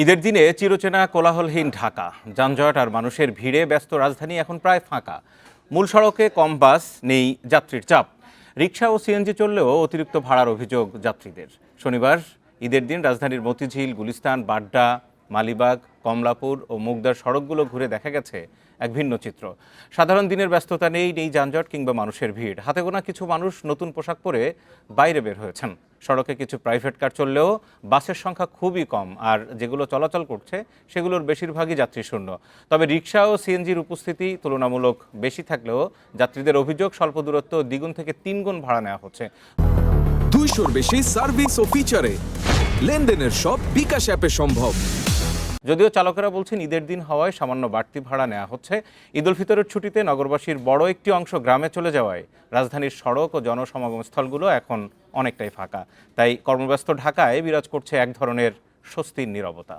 ঈদের দিনে চিরচেনা কোলাহলহীন ঢাকা, যানজট আর মানুষের ভিড়ে ব্যস্ত রাজধানী এখন প্রায় ফাঁকা। মূল সড়কে কম বাস, নেই যাত্রীর চাপ। রিকশা ও সিএনজি চললেও অতিরিক্ত ভাড়ার অভিযোগ যাত্রীদের। শনিবার ঈদের দিন রাজধানীর মতিঝিল, গুলিস্তান, বাড্ডা, মালিবাগ, কমলাপুর ও মুগদার সড়কগুলো ঘুরে দেখা গেছে এক ভিন্ন চিত্র। সাধারণ দিনের ব্যস্ততা নেই যানজট কিংবা মানুষের ভিড়। হাতে গোনা কিছু মানুষ নতুন পোশাক পরে বাইরে বের হয়েছেন। সড়কে কিছু প্রাইভেট কার চললেও বাসের সংখ্যা খুবই কম, আর যেগুলো চলাচল করছে সেগুলোর বেশিরভাগই যাত্রী শূন্য। তবে রিকশা ও সিএনজির উপস্থিতি তুলনামূলক বেশি থাকলেও যাত্রীদের অভিযোগ স্বল্প দূরত্ব দ্বিগুণ থেকে 3 গুণ ভাড়া নেওয়া হচ্ছে। 200-র বেশি সার্ভিস ও ফিচারে লেনদেনের সব বিকাশ অ্যাপে সম্ভব। যদিও চালকেরা বলছেন ঈদের দিন হওয়ায় সামান্য বাড়তি ভাড়া নেওয়া হচ্ছে। ঈদ উল ফিতরের ছুটিতে নগরবাসীর বড় একটি অংশ গ্রামে চলে যাওয়ায় রাজধানীর সড়ক ও জনসমাগম স্থলগুলো এখন অনেকটাই ফাঁকা। তাই কর্মব্যস্ত ঢাকায় বিরাজ করছে এক ধরনের স্বস্তির নীরবতা।